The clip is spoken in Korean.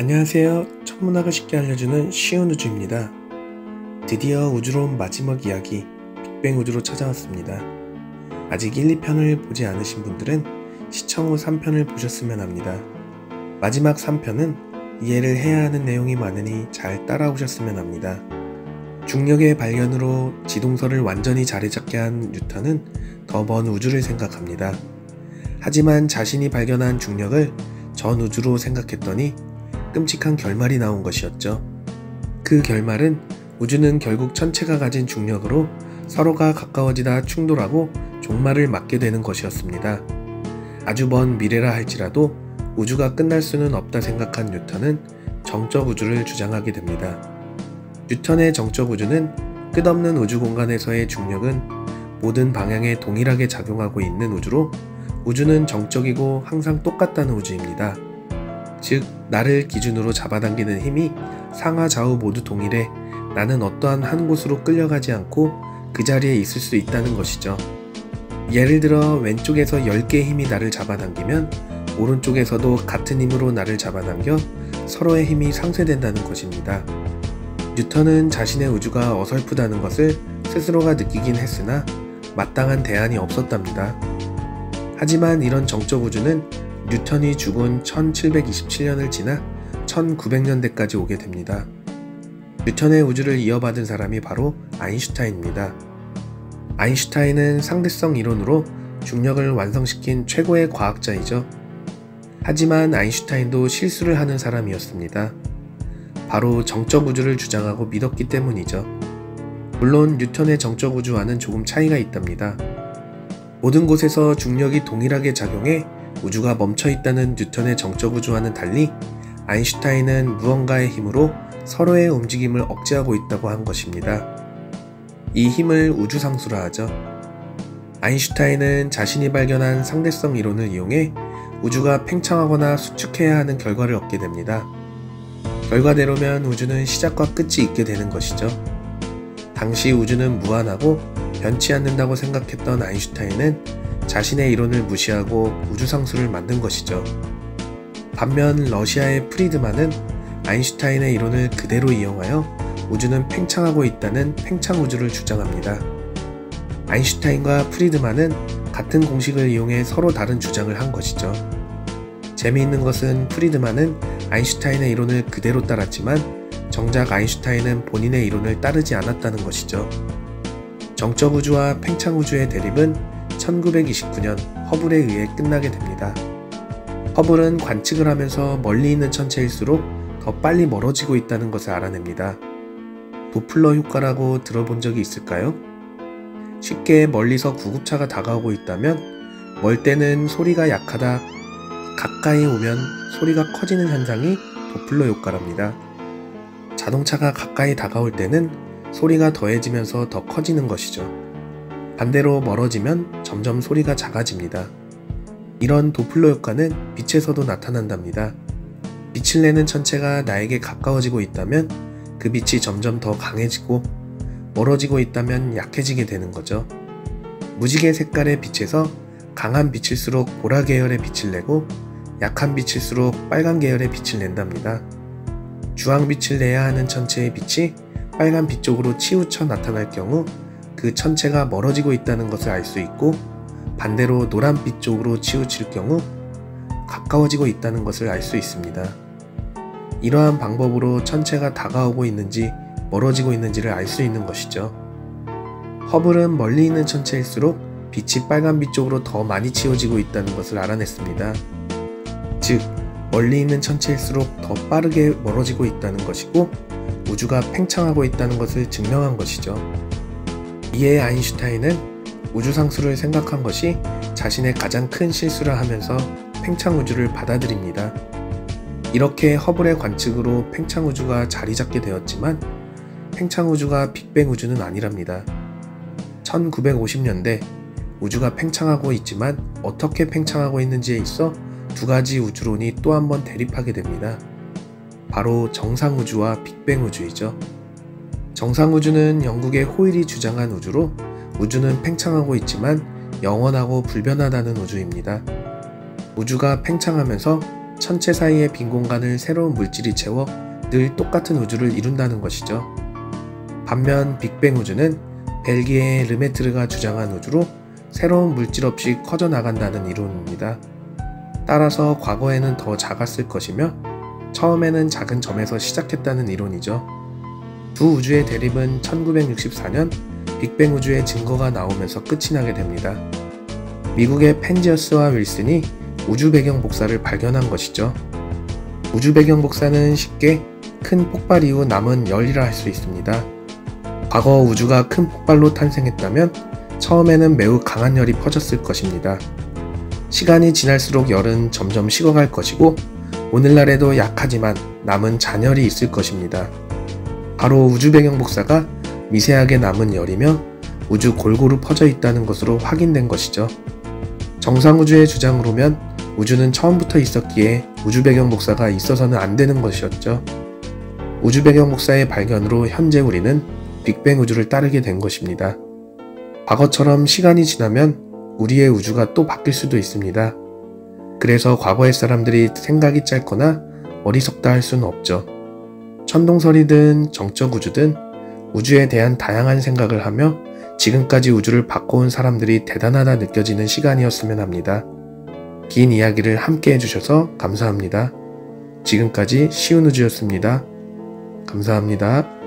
안녕하세요. 천문학을 쉽게 알려주는 쉬운 우주입니다. 드디어 우주로 온 마지막 이야기 빅뱅 우주로 찾아왔습니다. 아직 1, 2편을 보지 않으신 분들은 시청 후 3편을 보셨으면 합니다. 마지막 3편은 이해를 해야 하는 내용이 많으니 잘 따라오셨으면 합니다. 중력의 발견으로 지동설을 완전히 자리 잡게 한 뉴턴은 더 먼 우주를 생각합니다. 하지만 자신이 발견한 중력을 전 우주로 생각했더니 끔찍한 결말이 나온 것이었죠. 그 결말은 우주는 결국 천체가 가진 중력으로 서로가 가까워지다 충돌하고 종말을 맞게 되는 것이었습니다. 아주 먼 미래라 할지라도 우주가 끝날 수는 없다 생각한 뉴턴은 정적 우주를 주장하게 됩니다. 뉴턴의 정적 우주는 끝없는 우주 공간에서의 중력은 모든 방향에 동일하게 작용하고 있는 우주로 우주는 정적이고 항상 똑같다는 우주입니다. 즉, 나를 기준으로 잡아당기는 힘이 상하 좌우 모두 동일해 나는 어떠한 한 곳으로 끌려가지 않고 그 자리에 있을 수 있다는 것이죠. 예를 들어 왼쪽에서 10개의 힘이 나를 잡아당기면 오른쪽에서도 같은 힘으로 나를 잡아당겨 서로의 힘이 상쇄된다는 것입니다. 뉴턴은 자신의 우주가 어설프다는 것을 스스로가 느끼긴 했으나 마땅한 대안이 없었답니다. 하지만 이런 정적 우주는 뉴턴이 죽은 1727년을 지나 1900년대까지 오게 됩니다. 뉴턴의 우주를 이어받은 사람이 바로 아인슈타인입니다. 아인슈타인은 상대성 이론으로 중력을 완성시킨 최고의 과학자이죠. 하지만 아인슈타인도 실수를 하는 사람이었습니다. 바로 정적 우주를 주장하고 믿었기 때문이죠. 물론 뉴턴의 정적 우주와는 조금 차이가 있답니다. 모든 곳에서 중력이 동일하게 작용해 우주가 멈춰있다는 뉴턴의 정적 우주와는 달리 아인슈타인은 무언가의 힘으로 서로의 움직임을 억제하고 있다고 한 것입니다. 이 힘을 우주상수라 하죠. 아인슈타인은 자신이 발견한 상대성 이론을 이용해 우주가 팽창하거나 수축해야 하는 결과를 얻게 됩니다. 결과대로면 우주는 시작과 끝이 있게 되는 것이죠. 당시 우주는 무한하고 변치 않는다고 생각했던 아인슈타인은 자신의 이론을 무시하고 우주상수를 만든 것이죠. 반면 러시아의 프리드만은 아인슈타인의 이론을 그대로 이용하여 우주는 팽창하고 있다는 팽창우주를 주장합니다. 아인슈타인과 프리드만은 같은 공식을 이용해 서로 다른 주장을 한 것이죠. 재미있는 것은 프리드만은 아인슈타인의 이론을 그대로 따랐지만 정작 아인슈타인은 본인의 이론을 따르지 않았다는 것이죠. 정적 우주와 팽창 우주의 대립은 1929년 허블에 의해 끝나게 됩니다. 허블은 관측을 하면서 멀리 있는 천체일수록 더 빨리 멀어지고 있다는 것을 알아냅니다. 도플러 효과라고 들어본 적이 있을까요? 쉽게 멀리서 구급차가 다가오고 있다면 멀 때는 소리가 약하다, 가까이 오면 소리가 커지는 현상이 도플러 효과랍니다. 자동차가 가까이 다가올 때는 소리가 더해지면서 더 커지는 것이죠. 반대로 멀어지면 점점 소리가 작아집니다. 이런 도플러 효과는 빛에서도 나타난답니다. 빛을 내는 천체가 나에게 가까워지고 있다면 그 빛이 점점 더 강해지고 멀어지고 있다면 약해지게 되는 거죠. 무지개 색깔의 빛에서 강한 빛일수록 보라 계열의 빛을 내고 약한 빛일수록 빨간 계열의 빛을 낸답니다. 주황빛을 내야 하는 천체의 빛이 빨간 빛 쪽으로 치우쳐 나타날 경우 그 천체가 멀어지고 있다는 것을 알 수 있고 반대로 노란빛 쪽으로 치우칠 경우 가까워지고 있다는 것을 알 수 있습니다. 이러한 방법으로 천체가 다가오고 있는지 멀어지고 있는지를 알 수 있는 것이죠. 허블은 멀리 있는 천체일수록 빛이 빨간빛 쪽으로 더 많이 치워지고 있다는 것을 알아냈습니다. 즉, 멀리 있는 천체일수록 더 빠르게 멀어지고 있다는 것이고 우주가 팽창하고 있다는 것을 증명한 것이죠. 이에 아인슈타인은 우주상수를 생각한 것이 자신의 가장 큰 실수라 하면서 팽창우주를 받아들입니다. 이렇게 허블의 관측으로 팽창우주가 자리 잡게 되었지만 팽창우주가 빅뱅 우주는 아니랍니다. 1950년대 우주가 팽창하고 있지만 어떻게 팽창하고 있는지에 있어 두 가지 우주론이 또 한 번 대립하게 됩니다. 바로 정상우주와 빅뱅 우주이죠. 정상우주는 영국의 호일이 주장한 우주로 우주는 팽창하고 있지만 영원하고 불변하다는 우주입니다. 우주가 팽창하면서 천체 사이의 빈 공간을 새로운 물질이 채워 늘 똑같은 우주를 이룬다는 것이죠. 반면 빅뱅 우주는 벨기에의 르메트르가 주장한 우주로 새로운 물질 없이 커져나간다는 이론입니다. 따라서 과거에는 더 작았을 것이며 처음에는 작은 점에서 시작했다는 이론이죠. 두 우주의 대립은 1964년 빅뱅 우주의 증거가 나오면서 끝이 나게 됩니다. 미국의 펜지어스와 윌슨이 우주 배경 복사를 발견한 것이죠. 우주 배경 복사는 쉽게 큰 폭발 이후 남은 열이라 할 수 있습니다. 과거 우주가 큰 폭발로 탄생했다면 처음에는 매우 강한 열이 퍼졌을 것입니다. 시간이 지날수록 열은 점점 식어갈 것이고 오늘날에도 약하지만 남은 잔열이 있을 것입니다. 바로 우주 배경 복사가 미세하게 남은 열이며 우주 골고루 퍼져 있다는 것으로 확인된 것이죠. 정상우주의 주장으로면 우주는 처음부터 있었기에 우주 배경 복사가 있어서는 안 되는 것이었죠. 우주 배경 복사의 발견으로 현재 우리는 빅뱅 우주를 따르게 된 것입니다. 과거처럼 시간이 지나면 우리의 우주가 또 바뀔 수도 있습니다. 그래서 과거의 사람들이 생각이 짧거나 어리석다 할 수는 없죠. 천동설이든 정적 우주든 우주에 대한 다양한 생각을 하며 지금까지 우주를 바꿔온 사람들이 대단하다 느껴지는 시간이었으면 합니다. 긴 이야기를 함께 해주셔서 감사합니다. 지금까지 쉬운 우주였습니다. 감사합니다.